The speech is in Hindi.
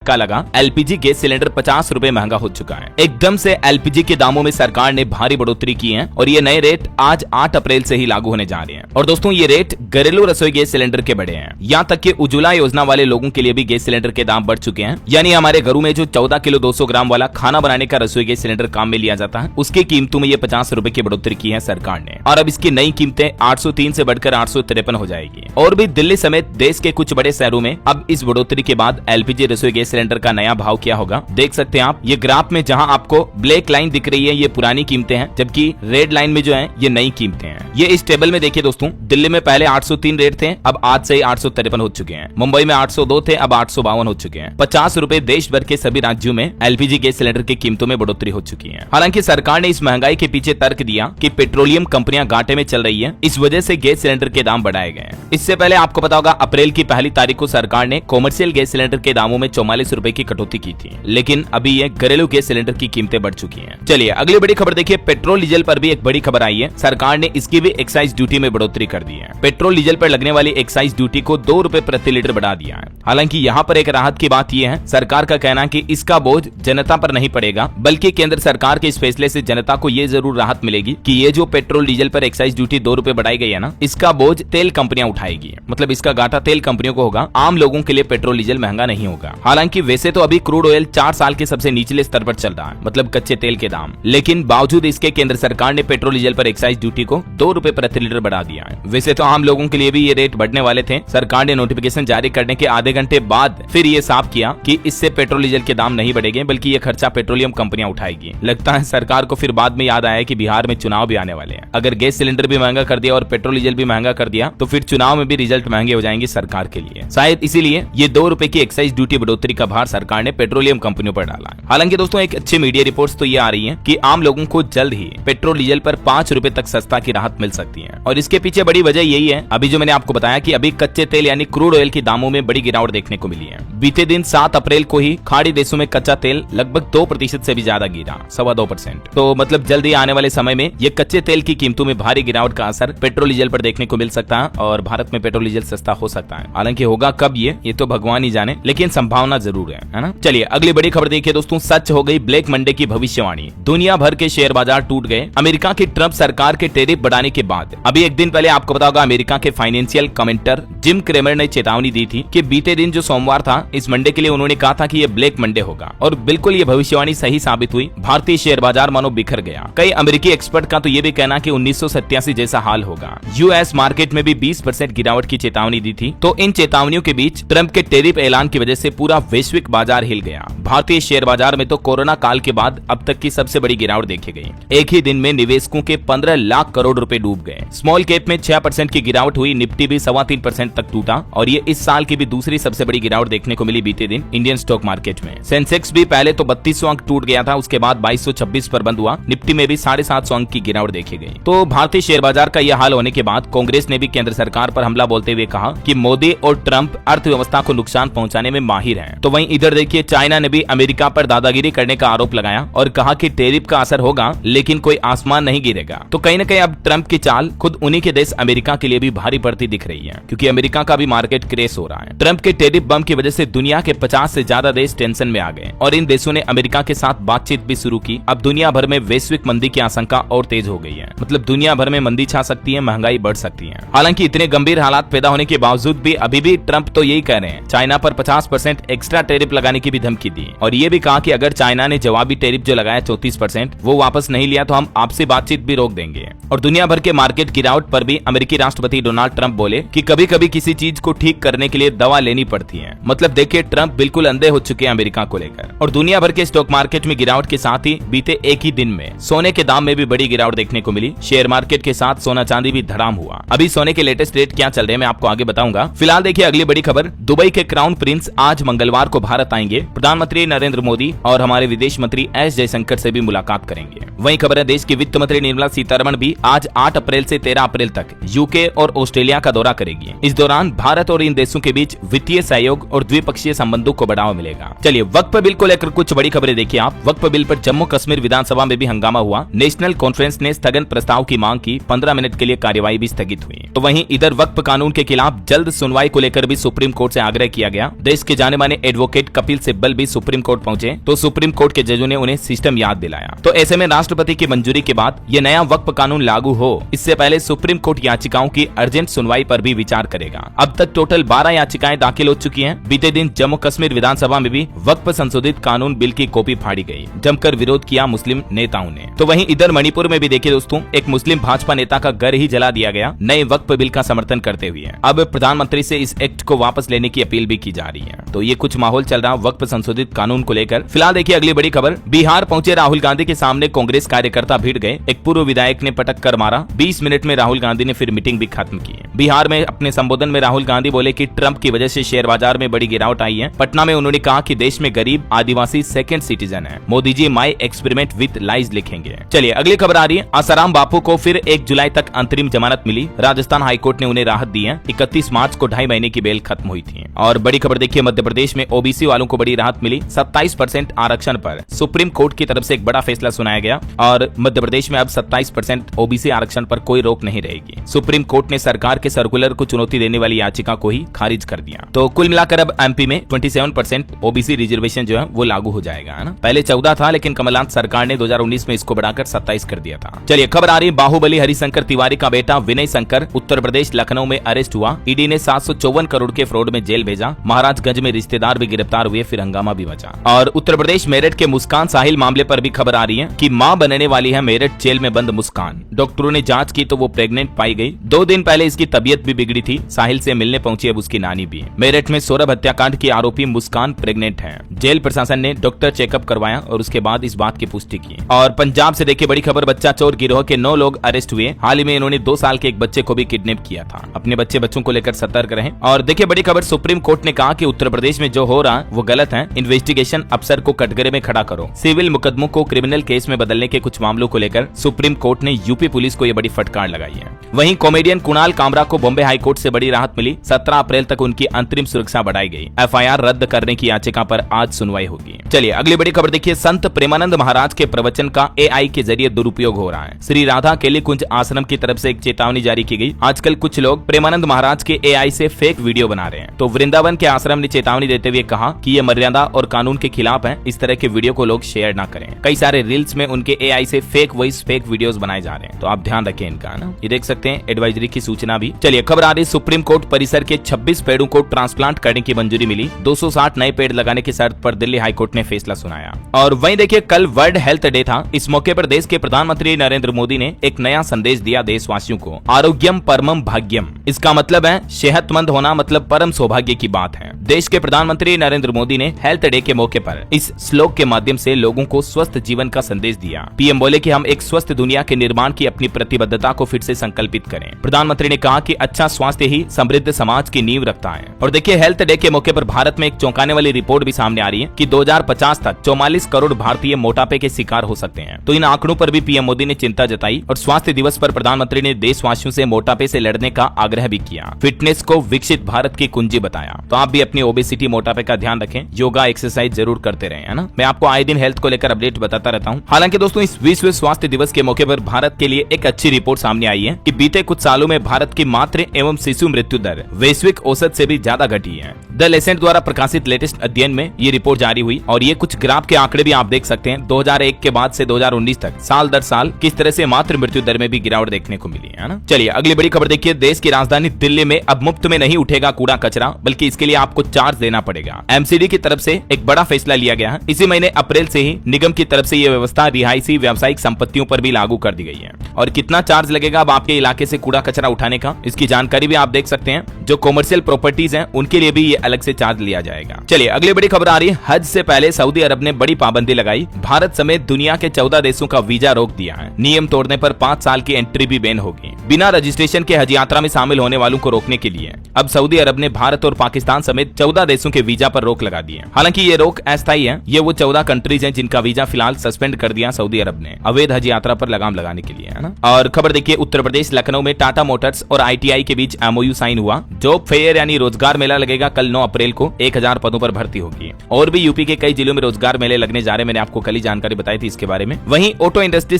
धक्का लगा। एलपीजी गैस सिलेंडर 50 रुपए महंगा हो चुका है। एकदम से एलपीजी के दामों में सरकार ने भारी बढ़ोतरी की है और ये नए रेट आज 8 अप्रैल से ही लागू होने जा रहे हैं। और दोस्तों ये रेट घरेलू रसोई गैस सिलेंडर के बढ़े हैं। यहाँ तक कि उज्ज्वला योजना वाले लोगों के लिए भी गैस सिलेंडर के दाम बढ़ चुके हैं। यानी हमारे घरों में जो 14 किलो 200 ग्राम वाला खाना बनाने का रसोई गैस सिलेंडर काम में लिया जाता है, उसकी कीमतों में ये 50 रुपए की बढ़ोतरी की है सरकार ने। और अब इसकी नई कीमतें 803 से बढ़कर 853 हो जाएगी। और भी दिल्ली समेत देश के कुछ बड़े शहरों में अब इस बढ़ोतरी के बाद एलपीजी रसोई गैस सिलेंडर का नया भाव क्या होगा देख सकते हैं आप। ये ग्राफ में जहां आपको ब्लैक लाइन दिख रही है ये पुरानी कीमतें हैं, जबकि रेड लाइन में जो है ये नई कीमतें हैं। ये इस टेबल में देखिए दोस्तों, दिल्ली में पहले 803 रेट थे, अब आज से ही 853 हो चुके हैं। मुंबई में 802 थे, अब 852 हो चुके हैं। 50 रुपए देश भर के सभी राज्यों में एलपीजी गैस सिलेंडर की कीमतों में बढ़ोतरी हो चुकी है। हालांकि सरकार ने इस महंगाई के पीछे तर्क दिया कि पेट्रोलियम कंपनियां घाटे में चल रही है, इस वजह से गैस सिलेंडर के दाम बढ़ाए गए हैं। इससे पहले आपको पता होगा अप्रैल की पहली तारीख को सरकार ने कॉमर्शियल गैस सिलेंडर के दामों में 44 रुपए की कटौती की थी, लेकिन अभी ये घरेलू गैस सिलेंडर की कीमतें बढ़ चुकी हैं। चलिए अगली बड़ी खबर देखिए, पेट्रोल डीजल पर भी एक बड़ी खबर आई है। सरकार ने इसकी भी एक्साइज ड्यूटी में बढ़ोतरी कर दी है। पेट्रोल डीजल पर लगने वाली एक्साइज ड्यूटी को 2 रुपए प्रति लीटर बढ़ा दिया है। हालांकि यहाँ पर एक राहत की बात यह है, सरकार का कहना है कि इसका बोझ जनता पर नहीं पड़ेगा, बल्कि केंद्र सरकार के इस फैसले से जनता को ये जरूर राहत मिलेगी कि ये जो पेट्रोल डीजल पर एक्साइज ड्यूटी 2 रुपए बढ़ाई गई है ना, इसका बोझ तेल कंपनियां उठाएगी। मतलब इसका घाटा तेल कंपनियों को होगा, आम लोगों के लिए पेट्रोल डीजल महंगा नहीं होगा। हालांकि वैसे तो अभी क्रूड ऑयल 4 साल के सबसे निचले स्तर पर चल रहा है, मतलब कच्चे तेल के दाम, लेकिन बावजूद इसके केंद्र सरकार ने पेट्रोल डीजल पर एक्साइज ड्यूटी को 2 रुपए प्रति लीटर बढ़ा दिया है। वैसे तो आम लोगों के लिए भी ये रेट बढ़ने वाले थे। सरकार ने नोटिफिकेशन जारी करने के आधे घंटे बाद फिर ये साफ किया कि इससे पेट्रोल डीजल के दाम नहीं बढ़ेंगे, बल्कि ये खर्चा पेट्रोलियम कंपनियां उठाएगी। लगता है सरकार को फिर बाद में याद आया कि बिहार में चुनाव भी आने वाले हैं। अगर गैस सिलेंडर भी महंगा कर दिया और पेट्रोल डीजल भी महंगा कर दिया तो फिर चुनाव में भी रिजल्ट महंगे हो जाएंगे सरकार के लिए। शायद इसीलिए ये 2 रुपए की एक्साइज ड्यूटी बढ़ोतरी का भार सरकार ने पेट्रोलियम कंपनियों पर डाला है। हालांकि दोस्तों एक अच्छी मीडिया रिपोर्ट्स तो ये आ रही है कि आम लोगों को जल्द ही पेट्रोल डीजल पर 5 रुपए तक सस्ता की राहत मिल सकती है। और इसके पीछे बड़ी वजह यही है, अभी जो मैंने आपको बताया कि अभी कच्चे तेल यानी क्रूड ऑयल के दामों में बड़ी गिरावट देखने को मिली है। बीते दिन 7 अप्रैल को ही खाड़ी देशों में कच्चा तेल लगभग 2% से भी ज्यादा गिरा, 2.25%। तो मतलब जल्द ही आने वाले समय में ये कच्चे तेल की कीमतों में भारी गिरावट का असर पेट्रोल डीजल पर देखने को मिल सकता है और भारत में पेट्रोल डीजल सस्ता हो सकता है। हालांकि होगा कब ये तो भगवान ही जाने, लेकिन संभावना जरूर है ना। चलिए अगली बड़ी खबर देखिए दोस्तों, सच हो गई ब्लैक मंडे की भविष्यवाणी। दुनिया भर के शेयर बाजार टूट गए अमेरिका की ट्रंप सरकार के टैरिफ बढ़ाने के बाद। अभी एक दिन पहले आपको पता होगा अमेरिका के फाइनेंशियल कमेंटर जिम क्रेमर ने चेतावनी दी थी कि बीते दिन जो सोमवार था, इस मंडे के लिए उन्होंने कहा था कि ये ब्लैक मंडे होगा और बिल्कुल ये भविष्यवाणी सही साबित हुई। भारतीय शेयर बाजार मानो बिखर गया। कई अमेरिकी एक्सपर्ट का तो ये भी कहना कि 1987 जैसा हाल होगा। यूएस मार्केट में भी 20% गिरावट की चेतावनी दी थी। तो इन चेतावनियों के बीच ट्रंप के टैरिफ ऐलान की वजह से पूरा वैश्विक बाजार हिल गया। भारतीय शेयर बाजार में तो कोरोना काल के बाद अब तक की सबसे बड़ी गिरावट देखी गई। एक ही दिन में निवेशकों के 15 लाख करोड़ रुपए डूब गए। स्मॉल कैप में 6% की गिरावट हुई, निफ्टी भी 3.25% तक टूटा और ये इस साल की भी दूसरी सबसे बड़ी गिरावट देखने को मिली बीते दिन इंडियन स्टॉक मार्केट में। सेंसेक्स भी पहले तो 3200 अंक टूट गया था, उसके बाद 2226 पर बंद हुआ। निफ्टी में भी 750 अंक की गिरावट देखी गई। तो भारतीय शेयर बाजार का यह हाल होने के बाद कांग्रेस ने भी केंद्र सरकार पर हमला बोलते हुए कहा कि मोदी और ट्रंप अर्थव्यवस्था को नुकसान पहुंचाने में माहिर हैं। तो वहीं इधर देखिए चाइना ने भी अमेरिका पर दादागिरी करने का आरोप लगाया और कहा कि टैरिफ का असर होगा लेकिन कोई आसमान नहीं गिरेगा। तो कहीं न कहीं अब ट्रंप की चाल खुद उन्हीं के देश अमेरिका के लिए भी भारी पड़ती दिख रही है, क्योंकि अमेरिका का भी मार्केट क्रैश हो रहा है। ट्रंप के टैरिफ बम की वजह से दुनिया के 50 से ज्यादा देश टेंशन में आ गए और इन देशों ने अमेरिका के साथ बातचीत भी शुरू की। अब दुनिया भर में वैश्विक मंदी की आशंका और तेज हो गई है। मतलब दुनिया भर में मंदी छा सकती है, महंगाई बढ़ सकती है। हालांकि इतने गंभीर हालात पैदा होने के बावजूद भी अभी भी ट्रंप तो यही कह रहे हैं, चाइना पर 50% एक्स्ट्रा टैरिफ लगाने की भी धमकी दी और ये भी कहा कि अगर चाइना ने जवाबी टैरिफ जो लगाया 34% वो वापस नहीं लिया तो हम आपसे बातचीत भी रोक देंगे। और दुनिया भर के मार्केट गिरावट पर भी अमेरिकी राष्ट्रपति डोनाल्ड ट्रंप बोले कि कभी कभी किसी चीज को ठीक करने के लिए दवा लेनी पड़ती है। मतलब देखिए ट्रंप बिल्कुल अंधे हो चुके हैं अमेरिका को लेकर। और दुनिया भर के स्टॉक मार्केट में गिरावट के साथ ही बीते एक ही दिन में सोने के दाम में भी बड़ी गिरावट देखने को मिली। शेयर मार्केट के साथ सोना चांदी भी धड़ाम हुआ। अभी सोने के लेटेस्ट रेट क्या चल रहे हैं मैं आपको आगे बताऊंगा। फिलहाल देखिए अगली बड़ी खबर, दुबई के क्राउन प्रिंस आज मंगलवार को भारत आएंगे। प्रधानमंत्री नरेंद्र मोदी और हमारे विदेश मंत्री एस जयशंकर से भी मुलाकात करेंगे। वहीं खबर है देश की वित्त मंत्री निर्मला सीतारमण भी आज 8 अप्रैल से 13 अप्रैल तक यूके और ऑस्ट्रेलिया का दौरा करेगी। इस दौरान भारत और इन देशों के बीच वित्तीय सहयोग और द्विपक्षीय संबंधों को बढ़ावा मिलेगा। चलिए वक्फ बिल को लेकर कुछ बड़ी खबरें देखिए आप। वक्फ बिल पर जम्मू कश्मीर विधानसभा में भी हंगामा हुआ। नेशनल कॉन्फ्रेंस ने स्थगन प्रस्ताव की मांग की, 15 मिनट के लिए कार्यवाही भी स्थगित हुई। तो वहीं इधर वक्फ कानून के खिलाफ जल्द सुनवाई को लेकर भी सुप्रीम कोर्ट से आग्रह किया गया। देश के जाने माने एडवोकेट कपिल सिब्बल भी सुप्रीम कोर्ट पहुंचे तो सुप्रीम कोर्ट के जजों ने उन्हें सिस्टम याद दिलाया। तो ऐसे में राष्ट्रपति की मंजूरी के बाद ये नया वक्फ कानून लागू हो इससे पहले सुप्रीम कोर्ट याचिकाओं की अर्जेंट सुनवाई पर भी विचार करेगा। अब तक टोटल 12 याचिकाएं दाखिल हो चुकी हैं। बीते दिन जम्मू कश्मीर विधानसभा में भी वक्फ संशोधित कानून बिल की कॉपी फाड़ी गई। जमकर विरोध किया मुस्लिम नेताओं ने। तो वहीं इधर मणिपुर में भी देखिए दोस्तों, एक मुस्लिम भाजपा नेता का घर ही जला दिया गया नए वक्फ बिल का समर्थन करते हुए। अब प्रधानमंत्री से इस एक्ट को वापस लेने की अपील भी की जा रही है। तो ये कुछ माहौल चल रहा वक्फ संशोधित कानून को लेकर। फिलहाल देखिए अगली बड़ी खबर, बिहार पहुंचे राहुल गांधी के सामने कांग्रेस कार्यकर्ता भीड़ गए। एक पूर्व विधायक ने पटक कर मारा। 20 मिनट में राहुल गांधी ने फिर मीटिंग भी खत्म की। बिहार में अपने संबोधन में राहुल गांधी बोले कि ट्रंप की वजह से शेयर बाजार में बड़ी गिरावट आई है। पटना में उन्होंने कहा कि देश में गरीब आदिवासी सेकंड सिटीजन है। Modi ji my experiment with lies लिखेंगे। चलिए अगली खबर आ रही है, आसाराम बापू को फिर 1 जुलाई तक अंतरिम जमानत मिली। राजस्थान हाईकोर्ट ने उन्हें राहत दी है। 31 मार्च को 2.5 महीने की बेल खत्म हुई थी। और बड़ी खबर देखिए, मध्य प्रदेश में ओबीसी वालों को बड़ी राहत मिली। 27% आरक्षण पर सुप्रीम कोर्ट की तरफ से एक बड़ा फैसला सुनाया गया और मध्य प्रदेश में अब 27% ओबीसी आरक्षण पर कोई रोक नहीं रहेगी। सुप्रीम कोर्ट ने सरकार के सर्कुलर को चुनौती देने वाली याचिका को ही खारिज कर दिया। तो कुल मिलाकर अब एमपी में 27% ओबीसी रिजर्वेशन जो है वो लागू हो जाएगा, है ना। पहले 14 था लेकिन कमलनाथ सरकार ने 2019 में इसको बढ़ाकर 27 कर दिया था। चलिए खबर आ रही है, बाहुबली हरिशंकर तिवारी का बेटा विनय शंकर उत्तर प्रदेश लखनऊ में अरेस्ट हुआ। ईडी ने 754 करोड़ के फ्रॉड में जेल भेजा। महाराजगंज में रिश्तेदार भी गिरफ्तार हुए, फिर हंगामा भी बचा। और उत्तर प्रदेश मेरठ के मुस्कान साहिल मामले पर भी खबर आ रही है कि मां बनने वाली है मेरठ जेल में बंद मुस्कान। डॉक्टरों ने जांच की तो वो प्रेग्नेंट पाई गई। 2 दिन पहले इसकी तबीयत भी बिगड़ी थी। साहिल से मिलने पहुंची अब उसकी नानी भी। मेरठ में सौरभ हत्याकांड की आरोपी मुस्कान प्रेग्नेंट है। जेल प्रशासन ने डॉक्टर चेकअप करवाया और उसके बाद इस बात की पुष्टि की। और पंजाब से देखिए बड़ी खबर, बच्चा चोर गिरोह के 9 लोग अरेस्ट हुए। हाल ही में इन्होंने 2 साल के एक बच्चे को भी किडनैप किया था। अपने बच्चों को लेकर सतर्क रहें। और देखिए बड़ी खबर, सुप्रीम कोर्ट ने कहा कि उत्तर प्रदेश में जो हो रहा वो गलत है। इन्वेस्टिगेशन अफसर को कटघरे में खड़ा करो। सिविल मुकदमों को क्रिमिनल केस में बदलने के कुछ मामलों को लेकर सुप्रीम कोर्ट ने यूपी पुलिस को ये बड़ी फटकार लगाई है। वहीं कॉमेडियन कुणाल कामरा को बॉम्बे हाई कोर्ट से बड़ी राहत मिली। 17 अप्रैल तक उनकी अंतरिम सुरक्षा बढ़ाई गई। एफआईआर रद्द करने की याचिका पर आज सुनवाई होगी। चलिए अगली बड़ी खबर देखिए, संत प्रेमानंद महाराज के प्रवचन का एआई के जरिए दुरुपयोग हो रहा है। श्री राधा केली कुंज आश्रम की तरफ से एक चेतावनी जारी की गई। आजकल कुछ लोग प्रेमानंद महाराज के एआई से फेक वीडियो बना रहे हैं। तो वृंदावन के आश्रम ने चेतावनी देते हुए कहा कि ये मर्यादा और कानून के खिलाफ है। इस तरह के वीडियो को लोग शेयर ना करें। कई सारे रील्स में उनके एआई से फेक वॉइस फेक वीडियोस बनाए जा रहे हैं, तो आप ध्यान रखें इनका, ना। ये देख सकते हैं एडवाइजरी की सूचना भी। चलिए खबर आ रही, सुप्रीम कोर्ट परिसर के 26 पेड़ों को ट्रांसप्लांट करने की मंजूरी मिली। 260 नए पेड़ लगाने की शर्त पर दिल्ली हाईकोर्ट ने फैसला सुनाया। और वहीं देखिए कल वर्ल्ड हेल्थ डे था। इस मौके पर देश के प्रधानमंत्री नरेंद्र मोदी ने एक नया संदेश दिया देशवासियों को, आरोग्यम परमम भाग्यम। इसका मतलब है सेहतमंद होना मतलब परम सौभाग्य की बात है। देश के प्रधानमंत्री नरेंद्र मोदी ने हेल्थ डे के मौके पर इस श्लोक के माध्यम से लोगों को स्वस्थ जीवन का संदेश दिया। पीएम बोले कि हम एक स्वस्थ दुनिया के निर्माण की अपनी प्रतिबद्धता को फिर से संकल्पित करें। प्रधानमंत्री ने कहा कि अच्छा स्वास्थ्य ही समृद्ध समाज की नींव रखता है। और देखिए हेल्थ डे के मौके पर भारत में एक चौंकाने वाली रिपोर्ट भी सामने आ रही है कि 2050 तक 44 करोड़ भारतीय मोटापे के शिकार हो सकते हैं। तो इन आंकड़ों पर भी पीएम मोदी ने चिंता जताई और स्वास्थ्य दिवस पर प्रधानमंत्री ने देशवासियों से मोटापे से लड़ने का आग्रह भी किया। फिटनेस को विकसित भारत की कुंजी बताया। तो आप भी अपनी ओबेसिटी मोटापे का ध्यान रखें, योगा एक्सरसाइज जरूर करते रहें, है ना। मैं आपको आए दिन हेल्थ को लेकर अपडेट बताता रहता हूँ। हालांकि दोस्तों इस विश्व स्वास्थ्य दिवस के मौके पर भारत के लिए एक अच्छी रिपोर्ट सामने आई है कि बीते कुछ सालों में भारत की मातृ एवं शिशु मृत्यु दर वैश्विक औसत से भी ज्यादा घटी है। द लेसेंट द्वारा प्रकाशित लेटेस्ट अध्ययन में ये रिपोर्ट जारी हुई और ये कुछ ग्राफ के आंकड़े भी आप देख सकते हैं। 2001 के बाद से 2019 तक साल दर साल किस तरह से मातृ मृत्यु दर में भी गिरावट देखने को मिली है ना। चलिए अगली बड़ी खबर देखिए, देश की राजधानी दिल्ली में अब मुफ्त में नहीं उठेगा कूड़ा कचरा, बल्कि इसके लिए आपको चार्ज देना पड़ेगा। एमसीडी की तरफ से एक बड़ा फैसला लिया गया है। इसी महीने अप्रैल से ही निगम की तरफ से ये व्यवस्था रिहायशी व्यावसायिक संपत्तियों पर भी लागू कर दी गई है। और कितना चार्ज लगेगा अब आपके इलाके से कूड़ा कचरा उठाने का, इसकी जानकारी भी आप देख सकते हैं। जो कॉमर्शियल प्रॉपर्टीज हैं उनके लिए भी ये अलग से चार्ज लिया जाएगा। चलिए अगली बड़ी खबर आ रही है, हज से पहले सऊदी अरब ने बड़ी पाबंदी लगाई। भारत समेत दुनिया के 14 देशों का वीजा रोक दिया है। नियम तोड़ने पर 5 साल की एंट्री भी बैन होगी। बिना रजिस्ट्रेशन के हज यात्रा में शामिल होने वालों को रोकने के लिए अब सऊदी अरब ने भारत और पाकिस्तान समेत 14 देशों के वीजा पर रोक लगा दी है। हालांकि ये रोक अस्थायी है। ये वो 14 कंट्रीज हैं जिनका वीजा फिलहाल सस्पेंड कर दिया सऊदी अरब ने अवैध हज यात्रा पर लगाम लगाने के लिए, है ना। और खबर देखिए, उत्तर प्रदेश लखनऊ में टाटा मोटर्स और आईटीआई के बीच एमओयू साइन हुआ। जॉब फेयर यानी रोजगार मेला लगेगा कल 9 अप्रैल को। 1000 पदों पर भर्ती होगी। और भी यूपी के कई जिलों में रोजगार मेले लगने जा रहे हैं। मैंने आपको कल ही जानकारी बताई थी इसके बारे में। वहीं ऑटो इंडस्ट्री